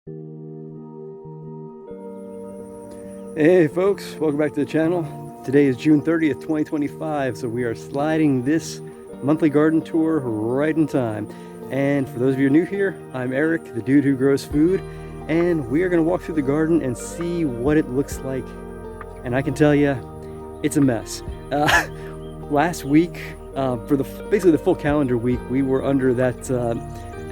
Hey folks, welcome back to the channel. Today is June 30th, 2025, so we are sliding this monthly garden tour right in time. And for those of you new here, I'm Eric, the dude who grows food, and we are going to walk through the garden and see what it looks like. And I can tell you, it's a mess. Last week, for basically the full calendar week, we were under that,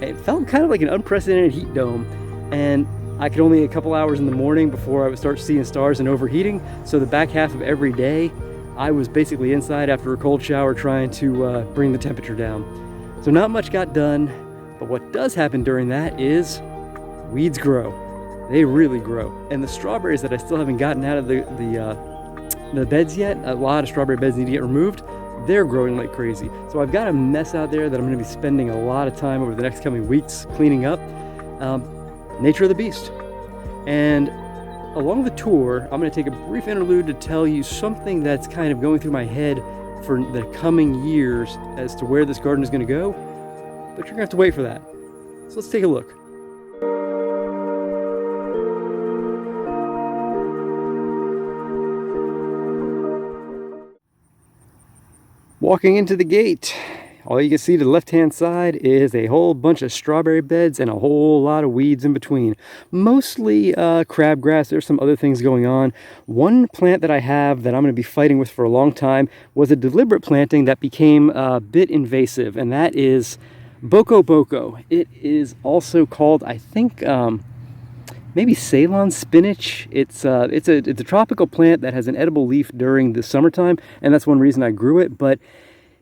it felt kind of like an unprecedented heat dome, and I could only a couple hours in the morning before I would start seeing stars and overheating. So the back half of every day, I was basically inside after a cold shower trying to bring the temperature down. So not much got done, but what does happen during that is weeds grow. They really grow. And the strawberries that I still haven't gotten out of the beds yet, a lot of strawberry beds need to get removed. They're growing like crazy. So I've got a mess out there that I'm gonna be spending a lot of time over the next coming weeks cleaning up. Nature of the beast. And along the tour, I'm going to take a brief interlude to tell you something that's kind of going through my head for the coming years as to where this garden is going to go, but you're going to have to wait for that. So let's take a look. Walking into the gate, all you can see to the left-hand side is a whole bunch of strawberry beds and a whole lot of weeds in between. Mostly crabgrass. There's some other things going on. One plant that I have that I'm going to be fighting with for a long time was a deliberate planting that became a bit invasive, and that is Boko Boko. It is also called, I think, maybe Ceylon Spinach. It's a tropical plant that has an edible leaf during the summertime, and that's one reason I grew it, but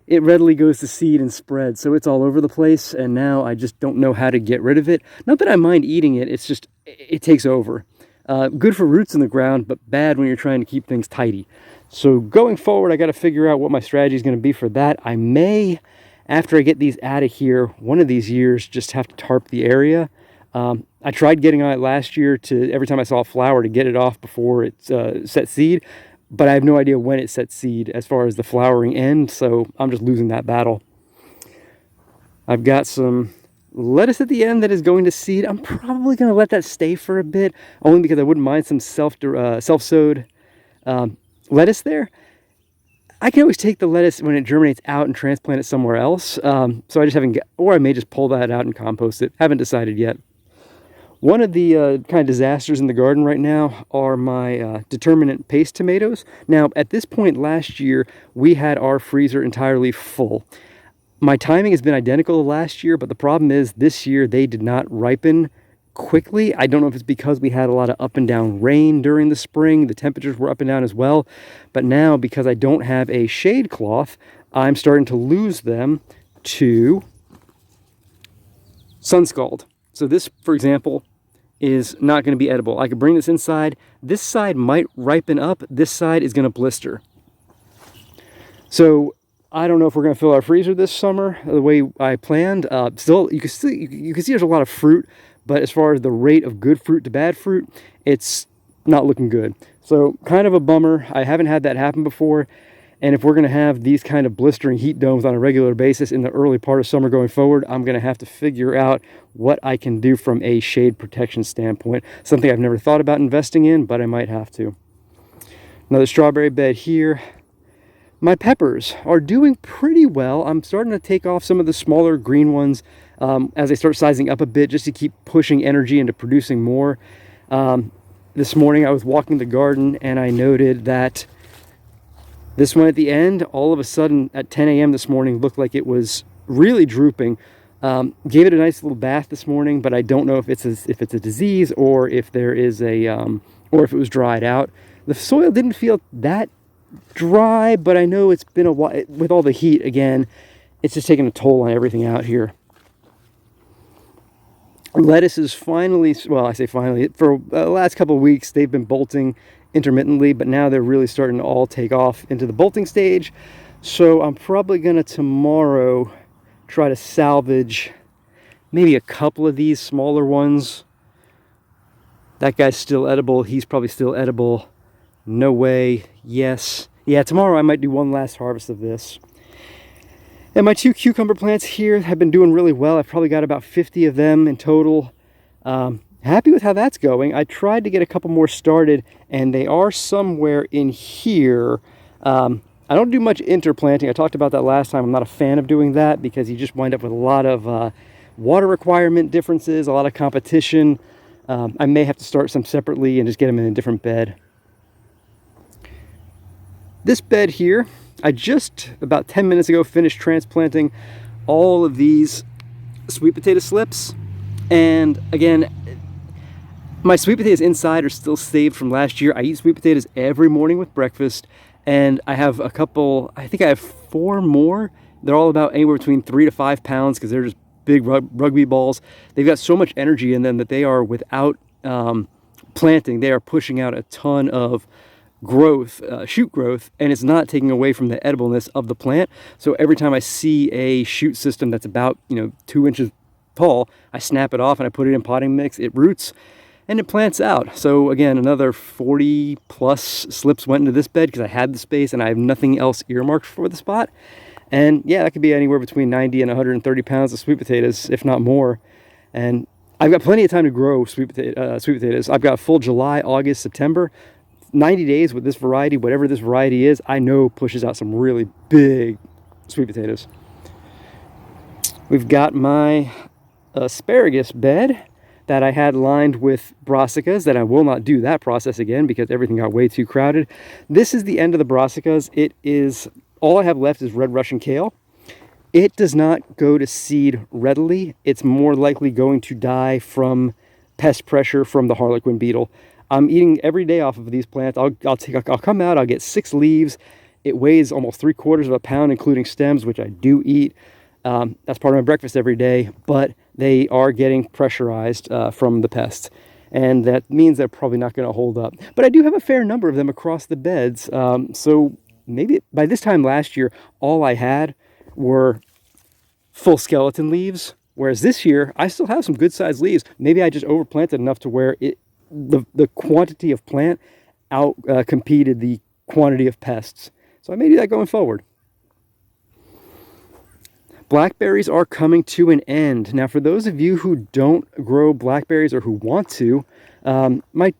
it readily goes to seed and spread, so it's all over the place, and now I just don't know how to get rid of it. Not that I mind eating it, it's just, it takes over. Good for roots in the ground, but bad when you're trying to keep things tidy. So going forward, I got to figure out what my strategy is going to be for that. I may, after I get these out of here, one of these years, just have to tarp the area. I tried getting on it last year to, every time I saw a flower, to get it off before it set seed. But I have no idea when it sets seed as far as the flowering end, so I'm just losing that battle. I've got some lettuce at the end that is going to seed. I'm probably going to let that stay for a bit, only because I wouldn't mind some self-sowed lettuce there. I can always take the lettuce when it germinates out and transplant it somewhere else, so I just haven't, or I may just pull that out and compost it. Haven't decided yet. One of the kind of disasters in the garden right now are my determinate paste tomatoes. Now, at this point last year, we had our freezer entirely full. My timing has been identical to last year, but the problem is this year they did not ripen quickly. I don't know if it's because we had a lot of up and down rain during the spring. The temperatures were up and down as well. But now, because I don't have a shade cloth, I'm starting to lose them to sun scald. So this, for example, is not going to be edible. I could bring this inside. This side might ripen up. This side is going to blister. So I don't know if we're going to fill our freezer this summer the way I planned. Still, you can see there's a lot of fruit, but as far as the rate of good fruit to bad fruit, it's not looking good. So kind of a bummer. I haven't had that happen before. And if we're going to have these kind of blistering heat domes on a regular basis in the early part of summer going forward, I'm going to have to figure out what I can do from a shade protection standpoint. Something I've never thought about investing in, but I might have to. Another strawberry bed here. My peppers are doing pretty well. I'm starting to take off some of the smaller green ones as I start sizing up a bit, just to keep pushing energy into producing more. This morning I was walking the garden and I noted that this one at the end, all of a sudden at 10 a.m. this morning, looked like it was really drooping. Gave it a nice little bath this morning, but I don't know if it's a disease or if there is or if it was dried out. The soil didn't feel that dry, but I know it's been a while with all the heat. Again, it's just taking a toll on everything out here. Lettuce is finally, well, I say finally, for the last couple of weeks they've been bolting intermittently, but now they're really starting to all take off into the bolting stage. So I'm probably gonna tomorrow try to salvage maybe a couple of these smaller ones. That guy's still edible. He's probably still edible. No way. Yes. Yeah, tomorrow I might do one last harvest of this. And my two cucumber plants here have been doing really well. I've probably got about 50 of them in total. happy with how that's going. I tried to get a couple more started, and they are somewhere in here. I don't do much interplanting. I talked about that last time. I'm not a fan of doing that because you just wind up with a lot of water requirement differences, a lot of competition. I may have to start some separately and just get them in a different bed. This bed here, I just about 10 minutes ago finished transplanting all of these sweet potato slips. And again, my sweet potatoes inside are still saved from last year. I eat sweet potatoes every morning with breakfast, and I have a couple, I think I have 4 more. They're all about anywhere between 3 to 5 pounds because they're just big rugby balls. They've got so much energy in them that they are, without planting, they are pushing out a ton of growth, shoot growth, and it's not taking away from the edibleness of the plant. So every time I see a shoot system that's about 2 inches tall, I snap it off and I put it in potting mix. It roots and it plants out. So again, another 40 plus slips went into this bed because I had the space and I have nothing else earmarked for the spot. And yeah, that could be anywhere between 90 and 130 pounds of sweet potatoes, if not more. And I've got plenty of time to grow sweet potatoes. I've got full July, August, September. 90 days with this variety, whatever this variety is, I know pushes out some really big sweet potatoes. We've got my asparagus bed that I had lined with brassicas, that I will not do that process again because everything got way too crowded. This is the end of the brassicas. It is, all I have left is red Russian kale. It does not go to seed readily. It's more likely going to die from pest pressure from the harlequin beetle. I'm eating every day off of these plants. I'll come out, I'll get 6 leaves. It weighs almost 3/4 of a pound, including stems, which I do eat. That's part of my breakfast every day, but they are getting pressurized from the pests. And that means they're probably not going to hold up. But I do have a fair number of them across the beds. So maybe by this time last year, all I had were full skeleton leaves. Whereas this year, I still have some good sized leaves. Maybe I just overplanted enough to where the quantity of plant out competed the quantity of pests. So I may do that going forward. Blackberries are coming to an end. Now, for those of you who don't grow blackberries or who want to, my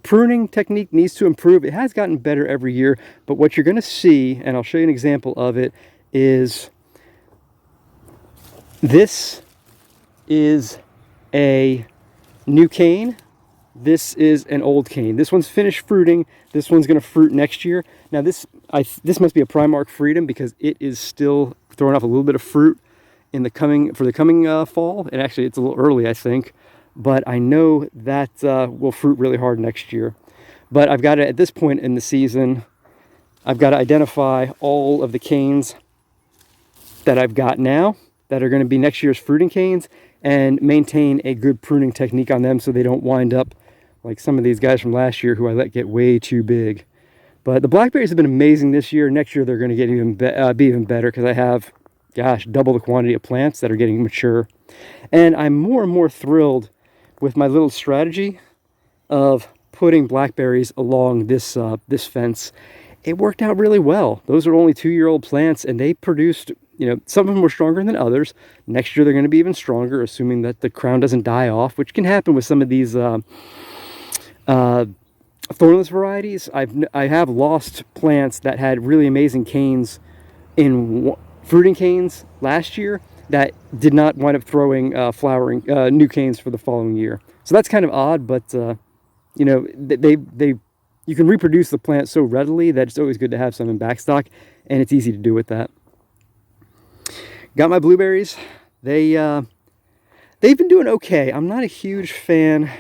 pruning technique needs to improve. It has gotten better every year, but what you're going to see, and I'll show you an example of it, is this is a new cane. This is an old cane. This one's finished fruiting. This one's going to fruit next year. Now this must be a Primark Freedom because it is still throwing off a little bit of fruit in the coming fall. And actually, it's a little early, I think. But I know that will fruit really hard next year. But I've got to, at this point in the season, I've got to identify all of the canes that I've got now that are going to be next year's fruiting canes and maintain a good pruning technique on them so they don't wind up like some of these guys from last year who I let get way too big. But the blackberries have been amazing this year. Next year they're going to get be even better because I have, gosh, double the quantity of plants that are getting mature. And I'm more and more thrilled with my little strategy of putting blackberries along this fence. It worked out really well. Those are only 2-year-old plants and they produced, some of them were stronger than others. Next year they're going to be even stronger, assuming that the crown doesn't die off, which can happen with some of these thornless varieties. I have lost plants that had really amazing canes in fruiting canes last year that did not wind up throwing flowering new canes for the following year. So that's kind of odd, but you can reproduce the plant so readily that it's always good to have some in backstock, and it's easy to do with that. Got my blueberries. They've been doing okay. I'm not a huge fan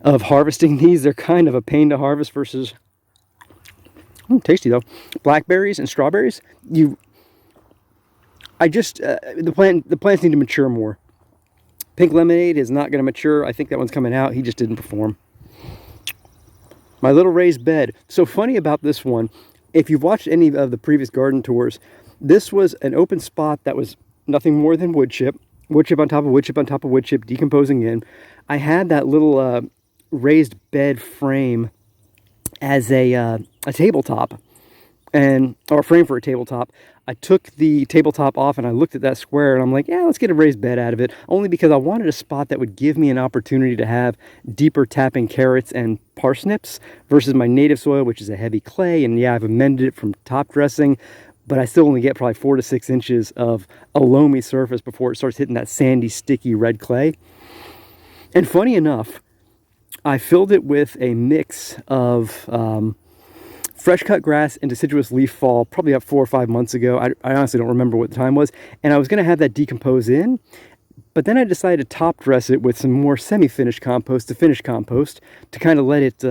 of harvesting these. They're kind of a pain to harvest versus, tasty though, blackberries and strawberries. The plants need to mature more. Pink lemonade is not going to mature. I think that one's coming out. He just didn't perform. My little raised bed. So funny about this one, if you've watched any of the previous garden tours, this was an open spot that was nothing more than wood chip on top of wood chip on top of wood chip, decomposing in. I had that little raised bed frame as a tabletop. or a frame for a tabletop. I took the tabletop off and I looked at that square and I'm like, yeah, let's get a raised bed out of it, only because I wanted a spot that would give me an opportunity to have deeper tapping carrots and parsnips versus my native soil, which is a heavy clay. And yeah, I've amended it from top dressing, but I still only get probably 4 to 6 inches of a loamy surface before it starts hitting that sandy, sticky red clay. And funny enough, I filled it with a mix of fresh cut grass and deciduous leaf fall probably up 4 or 5 months ago. I honestly don't remember what the time was. And I was going to have that decompose in, but then I decided to top dress it with some more semi-finished compost to finished compost to kind of let it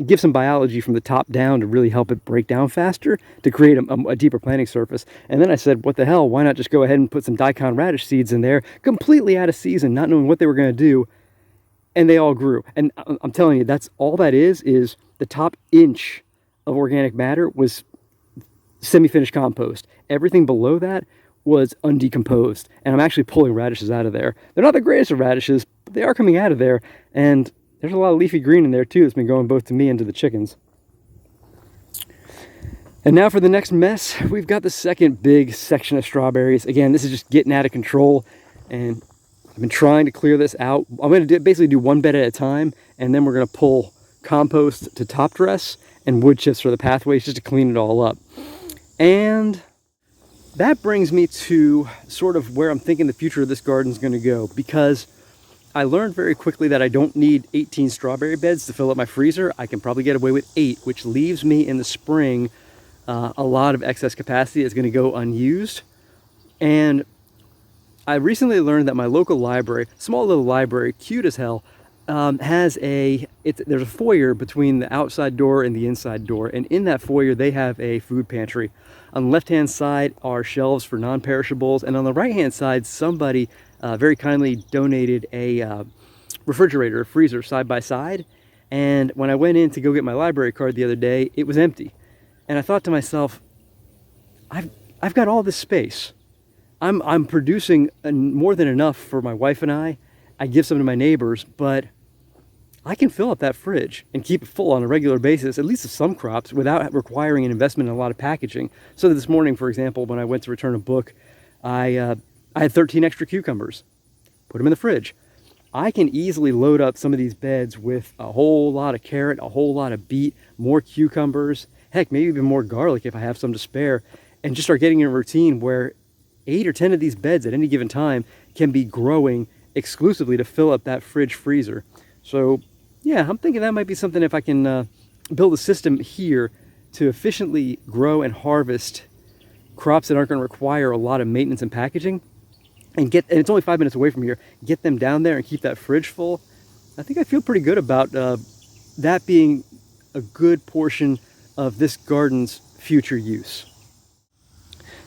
give some biology from the top down to really help it break down faster to create a deeper planting surface. And then I said, what the hell, why not just go ahead and put some daikon radish seeds in there, completely out of season, not knowing what they were going to do. And they all grew. And I'm telling you, that's all that is the top inch of organic matter was semi-finished compost. Everything below that was undecomposed. And I'm actually pulling radishes out of there. They're not the greatest of radishes, but they are coming out of there. And there's a lot of leafy green in there too that's been going both to me and to the chickens. And now for the next mess, we've got the second big section of strawberries. Again, this is just getting out of control, and I've been trying to clear this out. I'm going to basically do one bed at a time, and then we're going to pull compost to top dress and wood chips for the pathways just to clean it all up. And that brings me to sort of where I'm thinking the future of this garden is going to go, because I learned very quickly that I don't need 18 strawberry beds to fill up my freezer. I can probably get away with 8, which leaves me in the spring a lot of excess capacity that's going to go unused. And I recently learned that my local library, small little library, cute as hell, there's a foyer between the outside door and the inside door, and in that foyer they have a food pantry. On the left hand side are shelves for non-perishables, and on the right hand side somebody very kindly donated a refrigerator, a freezer side by side. And when I went in to go get my library card the other day, it was empty. And I thought to myself, I've got all this space. I'm producing more than enough for my wife and I. I give some to my neighbors, but I can fill up that fridge and keep it full on a regular basis, at least of some crops, without requiring an investment in a lot of packaging. So this morning, for example, when I went to return a book, I had 13 extra cucumbers. Put them in the fridge. I can easily load up some of these beds with a whole lot of carrot, a whole lot of beet, more cucumbers, heck, maybe even more garlic if I have some to spare, and just start getting in a routine where 8 or 10 of these beds at any given time can be growing exclusively to fill up that fridge freezer. So yeah, I'm thinking that might be something if I can build a system here to efficiently grow and harvest crops that aren't going to require a lot of maintenance and packaging, and it's only 5 minutes away from here, get them down there and keep that fridge full. I think I feel pretty good about that being a good portion of this garden's future use.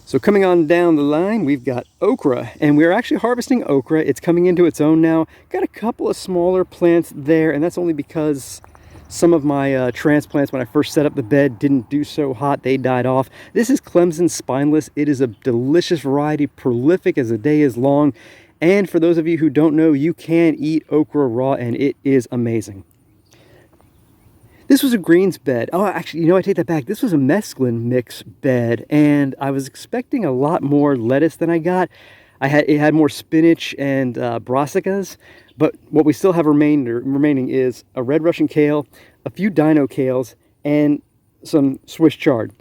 So coming on down the line, we've got okra, and we're actually harvesting okra. It's coming into its own now. Got a couple of smaller plants there, and that's only because some of my transplants, when I first set up the bed, didn't do so hot. They died off. This is Clemson Spineless. It is a delicious variety, prolific as the day is long. And for those of you who don't know, you can eat okra raw, and it is amazing. This was a greens bed. Oh, actually, I take that back. This was a mesclun mix bed, and I was expecting a lot more lettuce than I got. It had more spinach and brassicas, but what we still have remaining is a red Russian kale, a few dino kales, and some Swiss chard.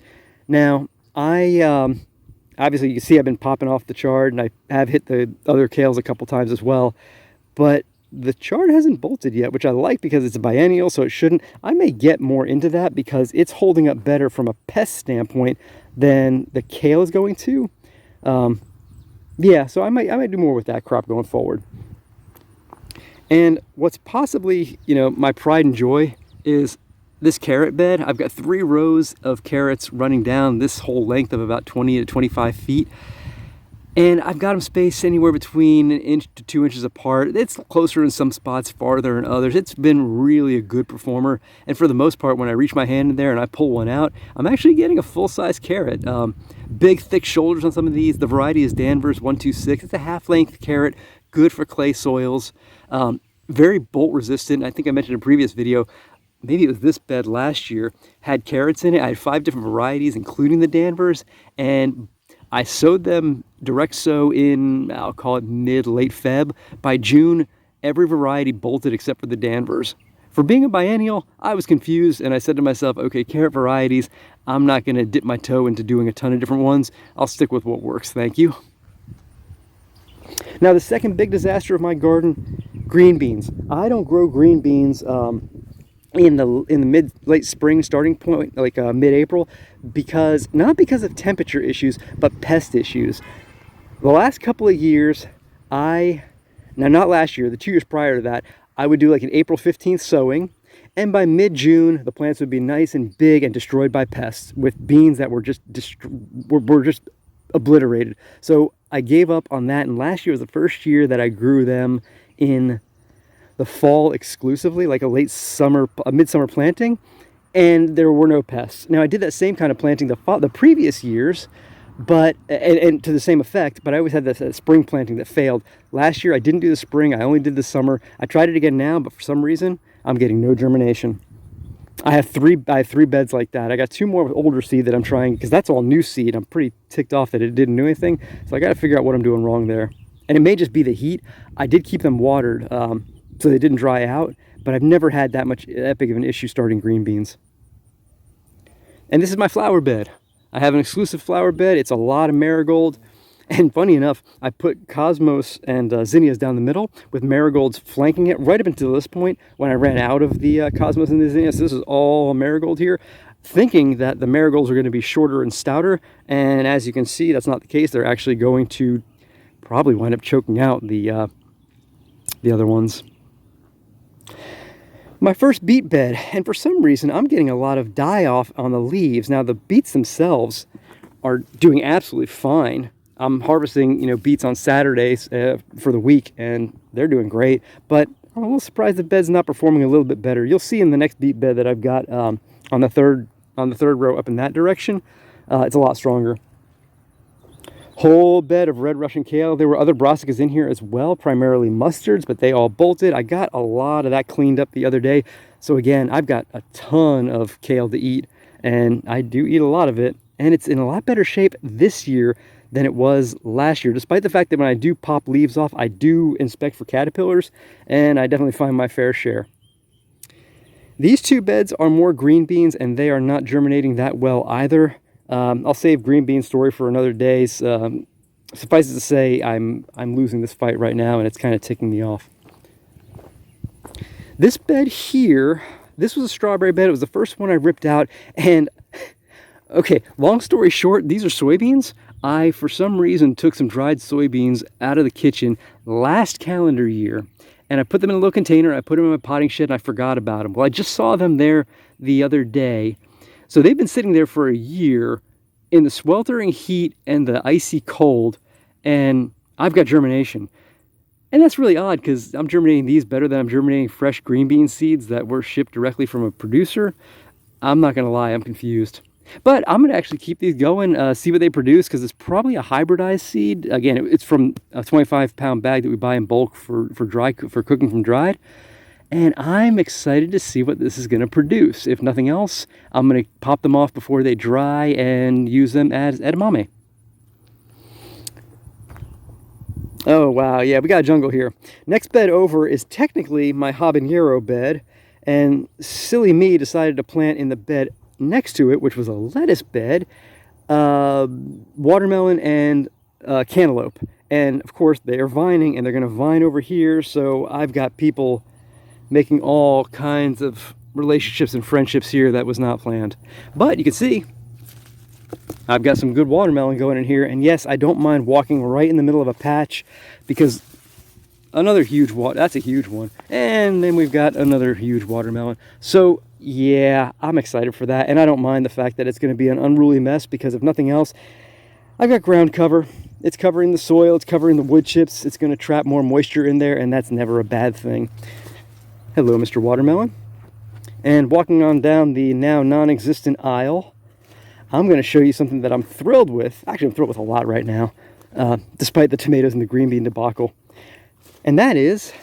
Now, obviously you can see I've been popping off the chard, and I have hit the other kales a couple times as well, but the chard hasn't bolted yet, which I like because it's a biennial, so it shouldn't. I may get more into that because it's holding up better from a pest standpoint than the kale is going to. Yeah, so I might do more with that crop going forward. And what's possibly, my pride and joy is this carrot bed. I've got 3 rows of carrots running down this whole length of about 20 to 25 feet. And I've got them spaced anywhere between 1 inch to 2 inches apart. It's closer in some spots, farther in others. It's been really a good performer. And for the most part, when I reach my hand in there and I pull one out, I'm actually getting a full-size carrot. Big, thick shoulders on some of these. The variety is Danvers 126. It's a half-length carrot, good for clay soils. Very bolt resistant. I think I mentioned in a previous video, maybe it was this bed last year, had carrots in it. I had 5 different varieties, including the Danvers, and I sowed them direct sow in, I'll call it mid-late Feb. By June, every variety bolted except for the Danvers. For being a biennial, I was confused, and I said to myself, okay, carrot varieties, I'm not going to dip my toe into doing a ton of different ones. I'll stick with what works, thank you. Now, the second big disaster of my garden, green beans. I don't grow green beans in the late spring starting point, like mid-April, not because of temperature issues, but pest issues. The last couple of years, now not last year, the 2 years prior to that, I would do like an April 15th sowing, and by mid-June, the plants would be nice and big and destroyed by pests with beans that were just obliterated. So I gave up on that, and last year was the first year that I grew them in the fall exclusively, like a midsummer planting, and there were no pests. Now I did that same kind of planting the previous years, but and to the same effect, but I always had this spring planting that failed. Last year I didn't do the spring, I only did the summer. I tried it again now, but for some reason I'm getting no germination. I have three beds like that. I got 2 more with older seed that I'm trying, because that's all new seed. I'm pretty ticked off that it didn't do anything, so I got to figure out what I'm doing wrong there. And it may just be the heat. I did keep them watered, so they didn't dry out, but I've never had that big of an issue starting green beans. And this is my flower bed. I have an exclusive flower bed. It's a lot of marigold. And funny enough, I put cosmos and zinnias down the middle with marigolds flanking it right up until this point when I ran out of the cosmos and the zinnias. So this is all marigold here, thinking that the marigolds are going to be shorter and stouter. And as you can see, that's not the case. They're actually going to probably wind up choking out the other ones. My first beet bed, and for some reason I'm getting a lot of die-off on the leaves. Now the beets themselves are doing absolutely fine. I'm harvesting, beets on Saturdays for the week, and they're doing great. But I'm a little surprised the bed's not performing a little bit better. You'll see in the next beet bed that I've got on the third row up in that direction, it's a lot stronger. Whole bed of red Russian kale. There were other brassicas in here as well, primarily mustards, but they all bolted. I got a lot of that cleaned up the other day. So again, I've got a ton of kale to eat, and I do eat a lot of it. And it's in a lot better shape this year than it was last year, despite the fact that when I do pop leaves off, I do inspect for caterpillars, and I definitely find my fair share. These 2 beds are more green beans, and they are not germinating that well either. I'll save green bean story for another day. Suffice it to say, I'm losing this fight right now, and it's kind of ticking me off. This bed here, this was a strawberry bed. It was the first one I ripped out, and okay, long story short, these are soybeans. I, for some reason, took some dried soybeans out of the kitchen last calendar year, and I put them in a little container. I put them in my potting shed, and I forgot about them. Well, I just saw them there the other day. So they've been sitting there for a year in the sweltering heat and the icy cold, and I've got germination. And that's really odd, because I'm germinating these better than I'm germinating fresh green bean seeds that were shipped directly from a producer. I'm not going to lie, I'm confused. But I'm going to actually keep these going, see what they produce, because it's probably a hybridized seed. Again, it's from a 25-pound bag that we buy in bulk for cooking from dried. And I'm excited to see what this is going to produce. If nothing else, I'm going to pop them off before they dry and use them as edamame. Oh, wow. Yeah, we got a jungle here. Next bed over is technically my habanero bed. And silly me decided to plant in the bed next to it, which was a lettuce bed, watermelon and cantaloupe. And, of course, they are vining, and they're going to vine over here. So I've got people making all kinds of relationships and friendships here that was not planned. But you can see I've got some good watermelon going in here, and yes, I don't mind walking right in the middle of a patch, because another huge that's a huge one, and then we've got another huge watermelon. So yeah, I'm excited for that, and I don't mind the fact that it's going to be an unruly mess, because if nothing else, I've got ground cover. It's covering the soil, it's covering the wood chips, it's going to trap more moisture in there, and that's never a bad thing. Hello, Mr. Watermelon. And walking on down the now non-existent aisle, I'm going to show you something that I'm thrilled with. Actually, I'm thrilled with a lot right now, despite the tomatoes and the green bean debacle. And that is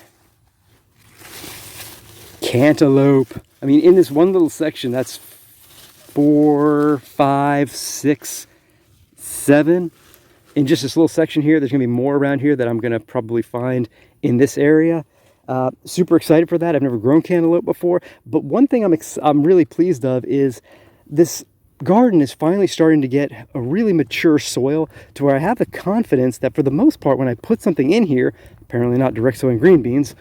Cantaloupe. I mean, in this one little section, that's 4, 5, 6, 7. In just this little section here, there's going to be more around here that I'm going to probably find in this area. Super excited for that. I've never grown cantaloupe before. But one thing I'm really pleased of is this garden is finally starting to get a really mature soil to where I have the confidence that for the most part, when I put something in here, apparently not direct sowing green beans,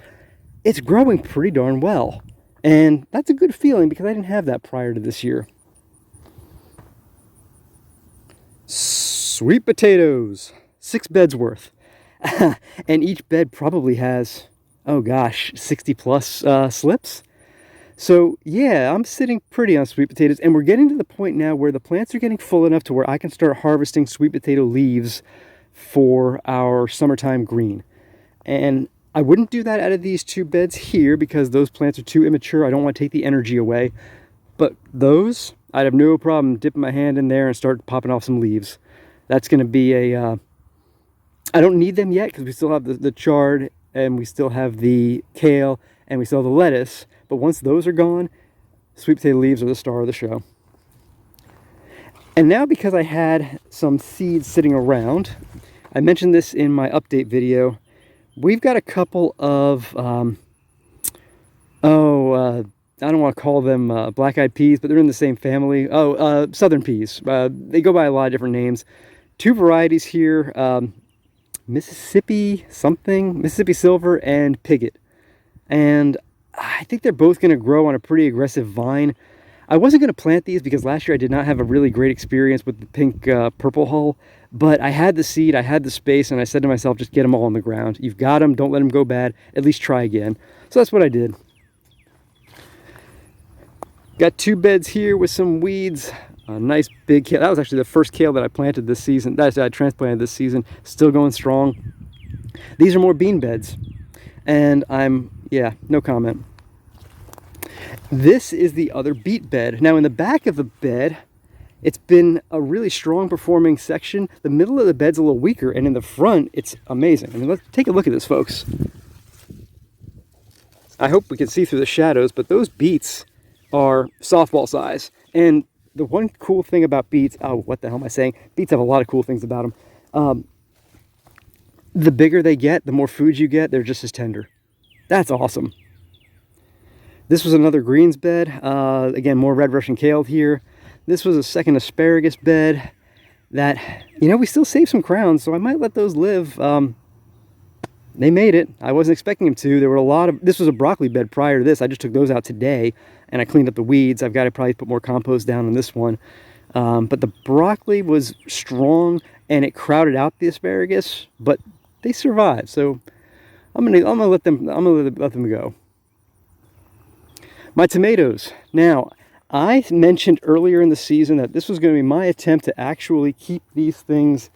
it's growing pretty darn well. And that's a good feeling because I didn't have that prior to this year. Sweet potatoes, 6 beds worth. And each bed probably has, oh gosh, 60 plus slips. So yeah, I'm sitting pretty on sweet potatoes, and we're getting to the point now where the plants are getting full enough to where I can start harvesting sweet potato leaves for our summertime green. And I wouldn't do that out of these 2 beds here because those plants are too immature. I don't want to take the energy away. But those, I'd have no problem dipping my hand in there and start popping off some leaves. That's going to be a, I don't need them yet because we still have the chard, and we still have the kale, and we still have the lettuce. But once those are gone, sweet potato leaves are the star of the show. And now, because I had some seeds sitting around, I mentioned this in my update video, we've got a couple of, I don't want to call them black-eyed peas, but they're in the same family. Southern peas. They go by a lot of different names. 2 varieties here, Mississippi something, Mississippi Silver and Piggott. And I think they're both going to grow on a pretty aggressive vine. I wasn't going to plant these because last year I did not have a really great experience with the pink purple hull, but I had the seed, I had the space, and I said to myself, just get them all on the ground. You've got them, don't let them go bad, at least try again. So that's what I did. Got 2 beds here with some weeds. A nice big kale. That was actually the first kale that I planted this season. That I transplanted this season. Still going strong. These are more bean beds. And no comment. This is the other beet bed. Now in the back of the bed, it's been a really strong performing section. The middle of the bed's a little weaker, and in the front, it's amazing. I mean, let's take a look at this, folks. I hope we can see through the shadows, but those beets are softball size. And the one cool thing about beets, what the hell am I saying? Beets have a lot of cool things about them. The bigger they get, the more food you get, they're just as tender. That's awesome. This was another greens bed. Again, more red Russian kale here. This was a second asparagus bed that, we still saved some crowns, so I might let those live. They made it. I wasn't expecting them to. There were this was a broccoli bed prior to this. I just took those out today, and I cleaned up the weeds. I've got to probably put more compost down on this one. But the broccoli was strong, and it crowded out the asparagus, but they survived. So I'm gonna let them go. My tomatoes. Now, I mentioned earlier in the season that this was going to be my attempt to actually keep these things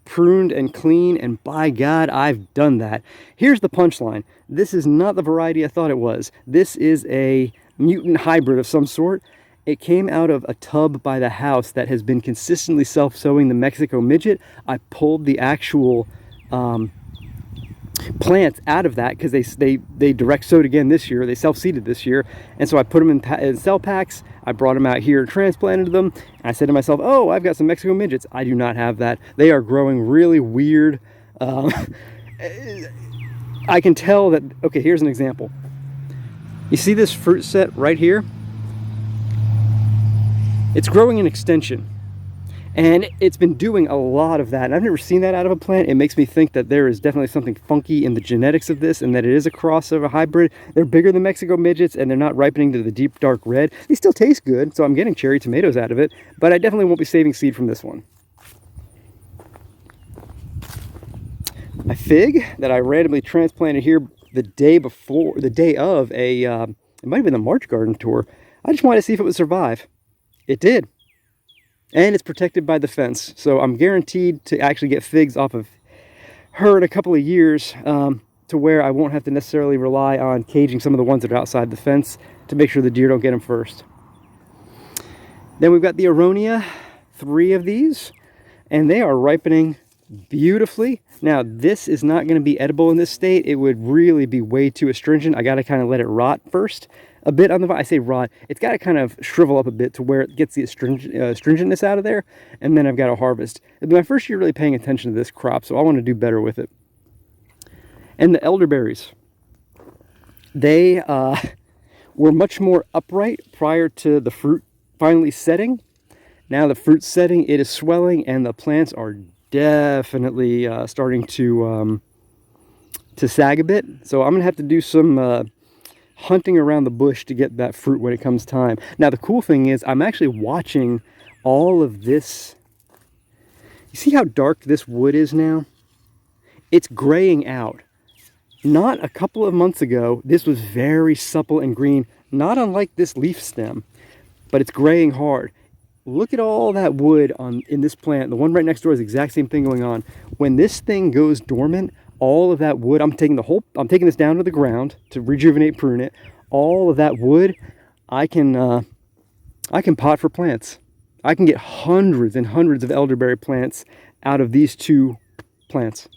pruned and clean, and by God, I've done that. Here's the punchline. This is not the variety I thought it was. This is a mutant hybrid of some sort. It came out of a tub by the house that has been consistently self-sowing the Mexico midget. I pulled the actual plants out of that because they direct sowed again this year. They self-seeded this year, and so I put them in cell packs. I brought them out here and transplanted them, and I said to myself, oh, I've got some Mexico midgets. I do not have that. They are growing really weird. I can tell that. Okay, here's an example. You see this fruit set right here? It's growing in extension. And it's been doing a lot of that. And I've never seen that out of a plant. It makes me think that there is definitely something funky in the genetics of this, and that it is a cross of a hybrid. They're bigger than Mexico midgets, and they're not ripening to the deep dark red. They still taste good, so I'm getting cherry tomatoes out of it, but I definitely won't be saving seed from this one. My fig that I randomly transplanted here the day of it might have been the March garden tour. I just wanted to see if it would survive. It did. And it's protected by the fence, so I'm guaranteed to actually get figs off of her in a couple of years, to where I won't have to necessarily rely on caging some of the ones that are outside the fence to make sure the deer don't get them first. Then we've got the Aronia, 3 of these, and they are ripening beautifully. Now, this is not going to be edible in this state. It would really be way too astringent. I got to kind of let it rot first. a bit on the vine. I say rot. It's got to kind of shrivel up a bit to where it gets the astringentness out of there, and then I've got to harvest. It'll be my first year really paying attention to this crop, so I want to do better with it. And the elderberries, they were much more upright prior to the fruit finally setting. Now the fruit's setting, it is swelling, and the plants are definitely starting to sag a bit. So I'm gonna have to do some hunting around the bush to get that fruit when it comes time. Now the cool thing is I'm actually watching all of this. You see how dark this wood is now? It's graying out. Not a couple of months ago, this was very supple and green, not unlike this leaf stem, but it's graying hard. Look at all that wood in this plant. The one right next door is the exact same thing going on. When this thing goes dormant, all of that wood, I'm taking this down to the ground to rejuvenate, prune it. All of that wood, I can pot for plants. I can get hundreds and hundreds of elderberry plants out of these two plants.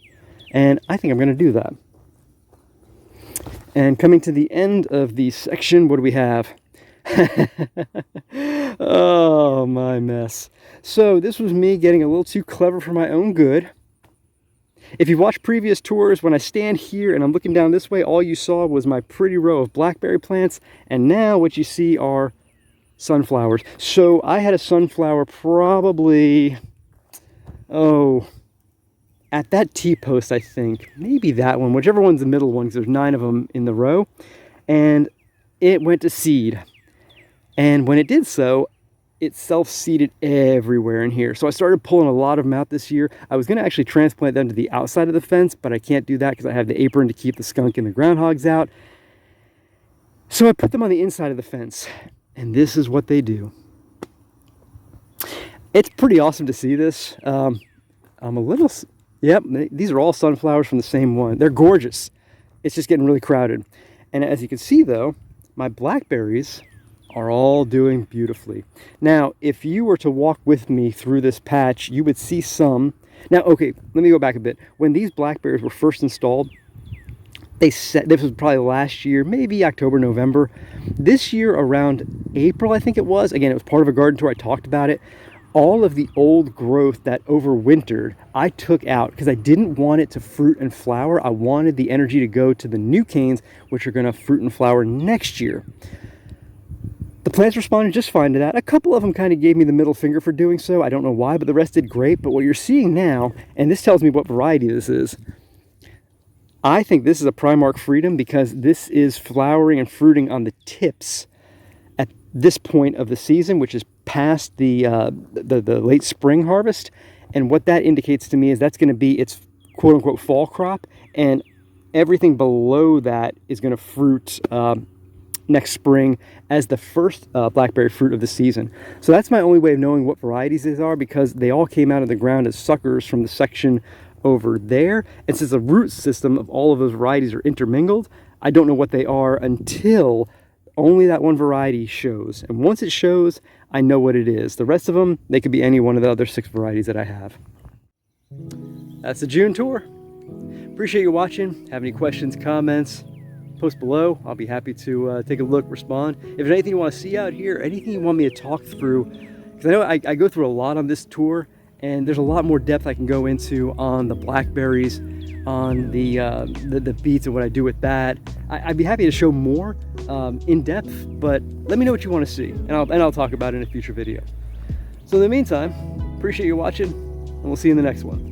And I think I'm going to do that. And coming to the end of the section, what do we have? Oh, my mess. So this was me getting a little too clever for my own good. If you've watched previous tours, when I stand here and I'm looking down this way, all you saw was my pretty row of blackberry plants, and now what you see are sunflowers. So I had a sunflower probably, at that T-post, I think, maybe that one, whichever one's the middle one, because there's 9 of them in the row, and it went to seed. And when it did so, it self-seeded everywhere in here. So I started pulling a lot of them out this year. I was gonna actually transplant them to the outside of the fence, but I can't do that because I have the apron to keep the skunk and the groundhogs out. So I put them on the inside of the fence, and this is what they do. It's pretty awesome to see this. I'm a little, yep, these are all sunflowers from the same one. They're gorgeous. It's just getting really crowded. And as you can see though, my blackberries are all doing beautifully. Now, if you were to walk with me through this patch, you would see some. Now, okay, let me go back a bit. When these blackberries were first installed, this was probably last year, maybe October, November. This year around April, I think it was. Again, it was part of a garden tour. I talked about it. All of the old growth that overwintered, I took out because I didn't want it to fruit and flower. I wanted the energy to go to the new canes, which are going to fruit and flower next year. The plants responded just fine to that. A couple of them kind of gave me the middle finger for doing so. I don't know why, but the rest did great. But what you're seeing now, and this tells me what variety this is, I think this is a Primark Freedom because this is flowering and fruiting on the tips at this point of the season, which is past the late spring harvest. And what that indicates to me is that's going to be its quote-unquote fall crop, and everything below that is going to fruit next spring as the first blackberry fruit of the season. So that's my only way of knowing what varieties these are, because they all came out of the ground as suckers from the section over there. And since the root system of all of those varieties are intermingled, I don't know what they are until only that one variety shows. And once it shows, I know what it is. The rest of them, they could be any one of the other 6 varieties that I have. That's the June tour. Appreciate you watching. Have any questions, comments, post below. I'll be happy to take a look, respond. If there's anything you want to see out here, anything you want me to talk through, because I know I go through a lot on this tour, and there's a lot more depth I can go into on the blackberries, on the beets and what I do with that. I'd be happy to show more in depth, but let me know what you want to see, and I'll talk about it in a future video. So in the meantime, appreciate you watching, and we'll see you in the next one.